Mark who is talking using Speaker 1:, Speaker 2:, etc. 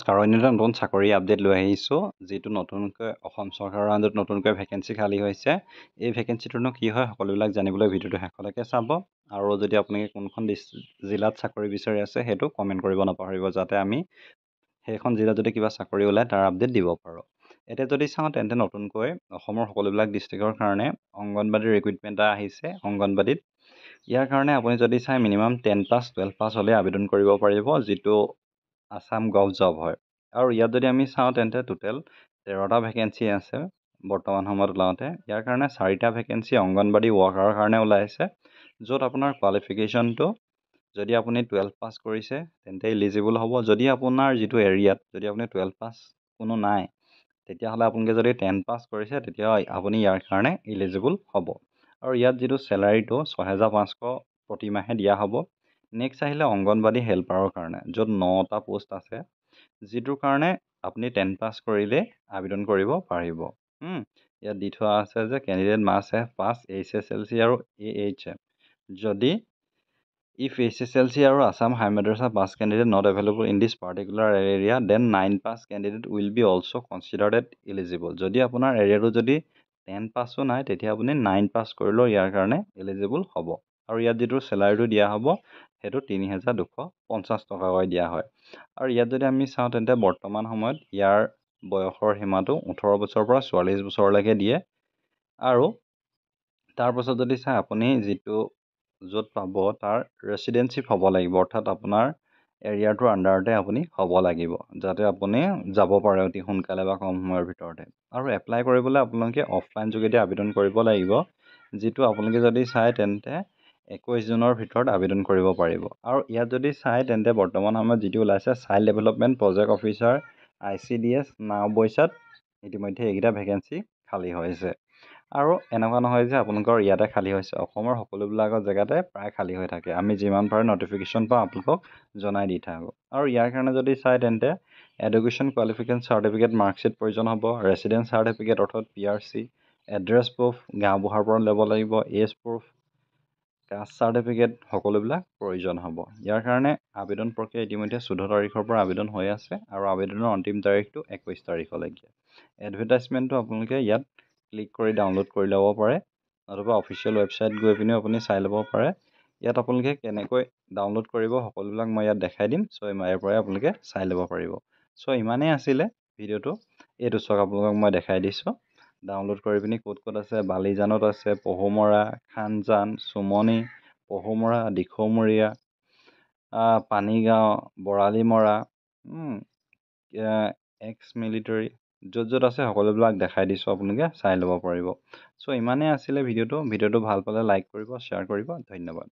Speaker 1: নমস্কাৰ, অন্য এটা নতুন চাকৰি আপডেট লৈ আহিছোঁ, যিটো নতুনকৈ অসম চৰকাৰৰ আণ্ডাৰত নতুনকৈ ভেকেঞ্চি খালী হৈছে। এই ভেকেঞ্চিটোনো কি হয় সকলোবিলাক জানিবলৈ ভিডিঅ'টো শেষলৈকে চাব। আৰু যদি আপুনি কোনখন জিলাত চাকৰি বিচাৰি আছে সেইটো কমেণ্ট কৰিব নাপাহৰিব, যাতে আমি সেইখন জিলাত যদি কিবা চাকৰি ওলায় তাৰ আপডেট দিব পাৰোঁ। এতিয়া যদি চাওঁ তেন্তে নতুনকৈ অসমৰ সকলোবিলাক ডিষ্ট্ৰিক্টৰ কাৰণে অংগনবাদী ৰিক্ৰুইটমেণ্ট এটা আহিছে অংগনবাদীত। ইয়াৰ কাৰণে আপুনি যদি চাই মিনিমাম 10 পাছ 12 পাছ হ'লে আবেদন কৰিব পাৰিব, যিটো আছাম গভ জব হয়। আৰু ইয়াত যদি আমি চাওঁ তেন্তে টোটেল 13টা ভেকেঞ্চি আছে বৰ্তমান সময়ত ওলাওঁতে। ইয়াৰ কাৰণে 4টা ভেকেঞ্চি অংগনবাদী ৱৰ্কাৰৰ কাৰণে ওলাইছে, য'ত আপোনাৰ কোৱালিফিকেশ্যনটো যদি আপুনি 12 পাছ কৰিছে তেন্তে ইলিজিবল হ'ব। যদি আপোনাৰ যিটো এৰিয়াত যদি আপুনি 12 পাছ কোনো নাই, তেতিয়াহ'লে আপোনালোকে যদি 10 পাছ কৰিছে তেতিয়া আপুনি ইয়াৰ কাৰণে ইলিজিবল হ'ব। আৰু ইয়াত যিটো চেলাৰীটো 6500 প্ৰতিমাহে দিয়া হ'ব। নেক্সট আহিলে অংগনবাদী হেল্পাৰৰ কাৰণে, য'ত 9টা পোষ্ট আছে, যিটোৰ কাৰণে আপুনি 10 পাছ কৰিলে আবেদন কৰিব পাৰিব। ইয়াত দি থোৱা আছে যে candidate must have pass HSLC আৰু AHM। যদি ইফ HSLC আৰু Assam high Madrasa pass candidate not available in this particular area, then 9 pass candidate will be also' considered eligible. যদি আপোনাৰ এৰিয়াটো যদি 10 পাছো নাই, তেতিয়া আপুনি 9 পাছ কৰিলেও ইয়াৰ কাৰণে এলিজিবল হ'ব। আৰু ইয়াত যিটো চেলাৰীটো দিয়া হ'ব সেইটো 3250 টকাকৈ দিয়া হয়। আৰু ইয়াত যদি আমি চাওঁ তেন্তে বৰ্তমান সময়ত ইয়াৰ বয়সৰ সীমাটো 18 বছৰৰ পৰা 44 বছৰলৈকে দিয়ে। আৰু তাৰপাছত যদি চাই আপুনি যিটো য'ত পাব তাৰ ৰেচিডেঞ্চিপ হ'ব লাগিব, অৰ্থাৎ আপোনাৰ এৰিয়াটোৰ আণ্ডাৰতে আপুনি হ'ব লাগিব, যাতে আপুনি যাব পাৰে অতি সোনকালে বা কম সময়ৰ ভিতৰতে। আৰু এপ্লাই কৰিবলৈ আপোনালোকে অফলাইন যোগেদি আবেদন কৰিব লাগিব, যিটো আপোনালোকে যদি চাই তেন্তে 21 জুনৰ ভিতৰত আবেদন কৰিব পাৰিব। আৰু ইয়াত যদি চাই তেন্তে বৰ্তমান সময়ত যিটো ওলাইছে child development project officer ICDS নাওবৈচাত ইতিমধ্যে এইকেইটা ভেকেঞ্চি খালী হৈছে। আৰু এনেকুৱা নহয় যে আপোনালোকৰ ইয়াতে খালী হৈছে, অসমৰ সকলোবিলাকৰ জেগাতে প্ৰায় খালী হৈ থাকে। আমি যিমান পাৰে নটিফিকেশ্যন পাওঁ আপোনালোকক জনাই দি থাকোঁ। আৰু ইয়াৰ কাৰণে যদি চাই তেন্তে এডুকেশ্যন কোৱালিফিকেশ্যন চাৰ্টিফিকেট মাৰ্কশ্বিট প্ৰয়োজন হ'ব, ৰেচিডেঞ্চ চাৰ্টিফিকেট অৰ্থাৎ PRC, এড্ৰেছ প্ৰুফ গাঁওবুঢ়াৰ পৰা ল'ব লাগিব, এজ প্ৰুফ, কাষ্ট চাৰ্টিফিকেট সকলোবিলাক প্ৰয়োজন হ'ব। ইয়াৰ কাৰণে আবেদন প্ৰক্ৰিয়া ইতিমধ্যে 14 তাৰিখৰ পৰা আবেদন হৈ আছে, আৰু আবেদনৰ অন্তিম তাৰিখটো 21 তাৰিখলৈকে। এডভাৰটাইজমেণ্টটো আপোনালোকে ইয়াত ক্লিক কৰি ডাউনলোড কৰি ল'ব পাৰে, নতুবা অফিচিয়েল ৱেবছাইট গৈ পিনেও আপুনি চাই ল'ব পাৰে। ইয়াত আপোনালোকে কেনেকৈ ডাউনলোড কৰিব সকলোবিলাক মই ইয়াত দেখাই দিম, চ' ইয়াৰ পৰাই আপোনালোকে চাই ল'ব পাৰিব। চ' ইমানেই আছিলে ভিডিঅ'টো, এইটো চাওক আপোনালোকক মই দেখাই দিছোঁ। ডাউনলোড কৰি পিনি ক'ত ক'ত আছে, বালিজানত আছে, পহুমৰা, খানজান, চুমনি, পহুমৰা, দিখৌমৰীয়া, পানীগাঁও, বৰালিমৰা, এক্স মিলিটাৰী, য'ত য'ত আছে সকলোবিলাক দেখাই দিছোঁ, আপোনালোকে চাই ল'ব পাৰিব। চ' ইমানেই আছিলে ভিডিঅ'টো ভাল পালে লাইক কৰিব, শ্বেয়াৰ কৰিব, ধন্যবাদ।